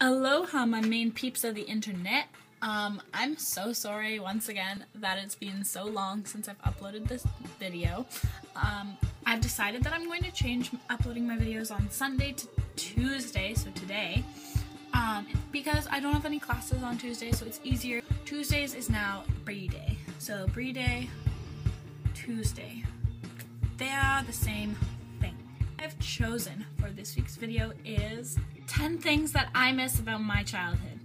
Aloha, my main peeps of the internet. I'm so sorry once again that it's been so long since I've uploaded this video. I've decided that I'm going to change uploading my videos on Sunday to Tuesday, so today, because I don't have any classes on Tuesday, so it's easier. Tuesdays is now Bree Day. So Bree Day, Tuesday, they are the same thing. I've chosen for this week's video is 10 things that I miss about my childhood.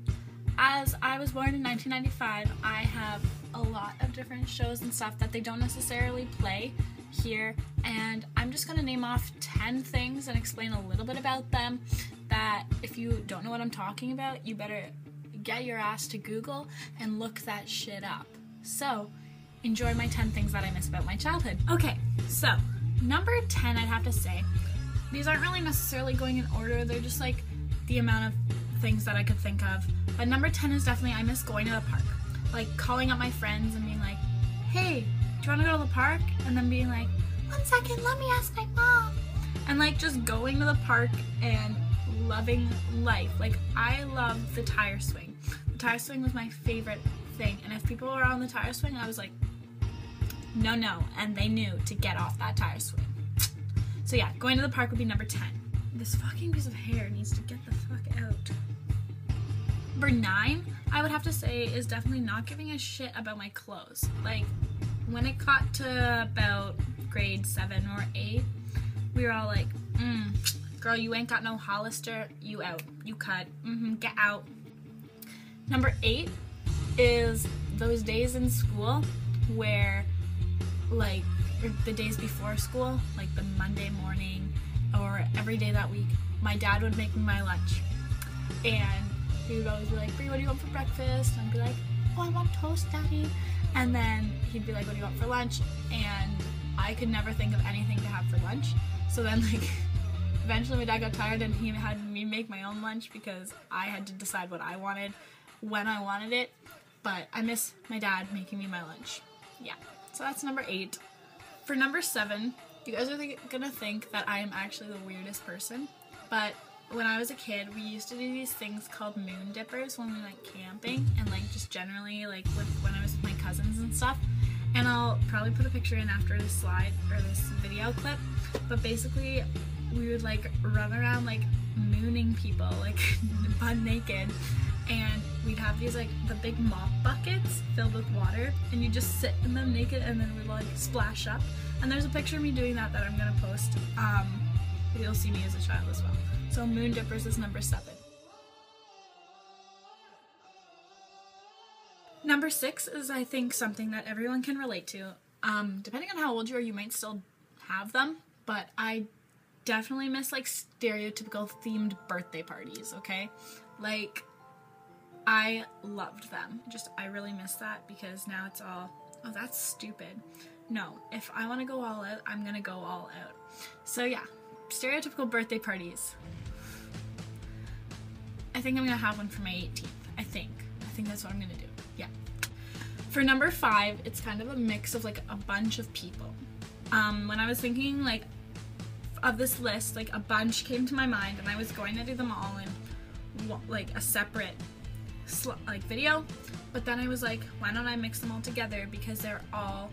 As I was born in 1995, I have a lot of different shows and stuff that they don't necessarily play here, and I'm just gonna name off 10 things and explain a little bit about them that if you don't know what I'm talking about, you better get your ass to Google and look that shit up. So, enjoy my 10 things that I miss about my childhood. Okay, so, number 10, I'd have to say, these aren't really necessarily going in order, they're just like the amount of things that I could think of. But number 10 is definitely I miss going to the park. Like calling up my friends and being like, hey, do you want to go to the park? And then being like, 1 second, let me ask my mom. And like just going to the park and loving life. Like I loved the tire swing. The tire swing was my favorite thing. And if people were on the tire swing, I was like, no. And they knew to get off that tire swing. So yeah, going to the park would be number 10. This fucking piece of hair needs to get the fuck out. Number 9, I would have to say, is definitely not giving a shit about my clothes. Like, when it got to about grade 7 or 8, we were all like, girl, you ain't got no Hollister, you out, you cut, get out. Number 8 is those days in school where, like, the days before school, like the Monday morning, or every day that week, my dad would make me my lunch. And he would always be like, Bree, what do you want for breakfast? And I'd be like, oh, I want toast, Daddy. And then he'd be like, what do you want for lunch? And I could never think of anything to have for lunch. So then, like, eventually my dad got tired and he had me make my own lunch because I had to decide what I wanted when I wanted it. But I miss my dad making me my lunch. Yeah, so that's number 8. For number 7, you guys are gonna think that I am actually the weirdest person, but when I was a kid, we used to do these things called moon dippers when we went camping, and like just generally like when I was with my cousins and stuff. And I'll probably put a picture in after this slide or this video clip, but basically we would like run around like mooning people like butt naked, and we'd have these like the big mop buckets filled with water, and you just sit in them naked and then we'd like splash up. And there's a picture of me doing that I'm gonna post. You'll see me as a child as well. So moon dippers is number 7. Number 6 is, I think, something that everyone can relate to. Depending on how old you are, you might still have them, but I definitely miss like stereotypical themed birthday parties, okay? Like, I loved them. I really miss that because now it's all, oh, that's stupid. No, if I want to go all out, I'm gonna go all out. So yeah, stereotypical birthday parties. I think I'm gonna have one for my 18th. I think that's what I'm gonna do. Yeah. For number 5, it's kind of a mix of like a bunch of people. When I was thinking like of this list, like a bunch came to my mind, and I was going to do them all in like a separate like video, but then I was like, why don't I mix them all together because they're all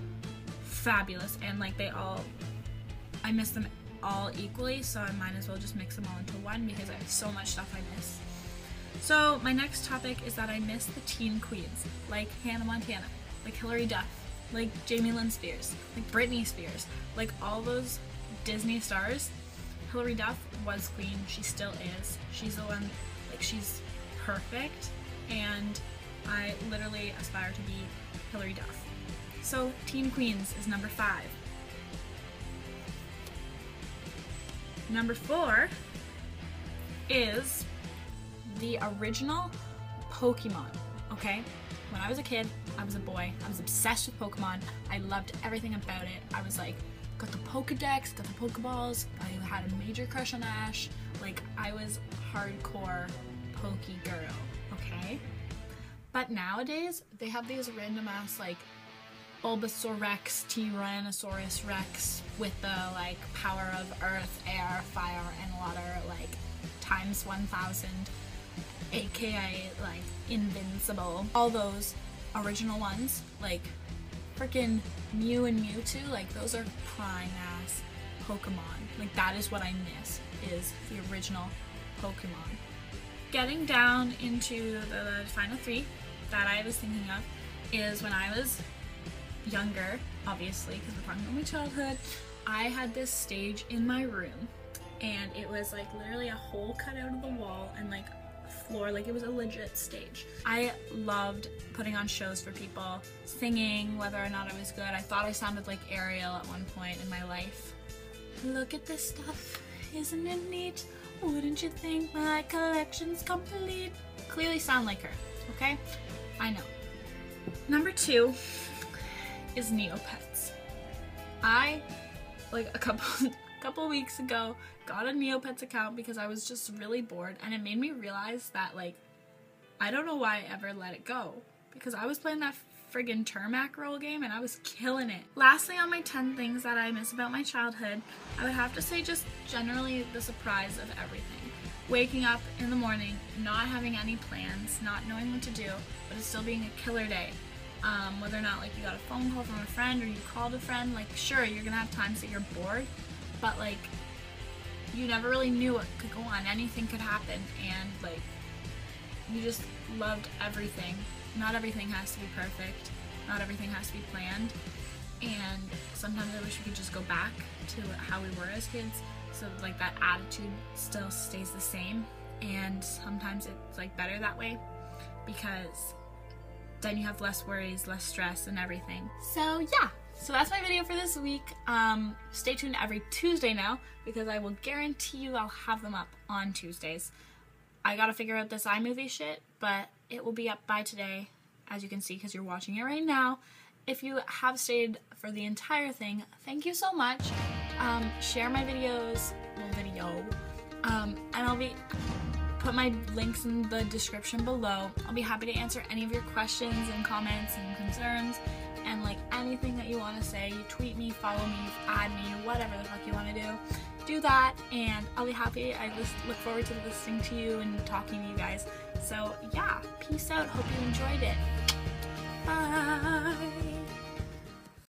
fabulous, and like I miss them all equally, so I might as well just mix them all into one because I have so much stuff I miss. So my next topic is that I miss the teen queens, like Hannah Montana, like Hilary Duff, like Jamie Lynn Spears, like Britney Spears, like all those Disney stars. Hilary Duff was queen, she still is. She's the one, like she's perfect, and I literally aspire to be Hilary Duff. So, teen queens is number 5. Number 4 is the original Pokemon, okay? When I was a kid, I was a boy, I was obsessed with Pokemon, I loved everything about it. I was like, got the Pokedex, got the Pokeballs, I had a major crush on Ash, like I was hardcore Poke girl, okay? But nowadays, they have these random ass like Bulbasaur Rex, Tyrannosaurus Rex with the like power of earth, air, fire, and water, like times 1000, aka aka like Invincible, all those original ones, like freaking Mew and Mewtwo, like those are prime ass Pokemon. Like that is what I miss, is the original Pokemon. Getting down into the final three that I was thinking of is when I was younger, obviously, because we're talking about my childhood. I had this stage in my room, and it was like literally a hole cut out of the wall and like floor, like it was a legit stage. I loved putting on shows for people, singing, whether or not I was good. I thought I sounded like Ariel at one point in my life. Look at this stuff, isn't it neat? Wouldn't you think my collection's complete? Clearly sound like her, okay? I know. Number 2 is Neopets. I, like a couple weeks ago, got a Neopets account because I was just really bored, and it made me realize that, like, I don't know why I ever let it go, because I was playing that friggin' Termac role game and I was killing it. Lastly, on my 10 things that I miss about my childhood, I would have to say just generally the surprise of everything. Waking up in the morning, not having any plans, not knowing what to do, but it still being a killer day. Whether or not like you got a phone call from a friend or you called a friend, like sure, you're gonna have times that you're bored, but like you never really knew what could go on. Anything could happen, and like you just loved everything. Not everything has to be perfect. Not everything has to be planned. And sometimes I wish we could just go back to how we were as kids, so like that attitude still stays the same. And sometimes it's like better that way, because then you have less worries, less stress, and everything. So yeah, so that's my video for this week. Stay tuned every Tuesday now, because I will guarantee you I'll have them up on Tuesdays. I gotta figure out this iMovie shit, but it will be up by today, as you can see, because you're watching it right now. If you have stayed for the entire thing, thank you so much. Share my videos, and I'll put my links in the description below. I'll be happy to answer any of your questions and comments and concerns, and like anything that you want to say. You tweet me, follow me, add me, whatever the fuck you want to do that, and I'll be happy. I just look forward to listening to you and talking to you guys. So yeah, peace out. Hope you enjoyed it. Bye.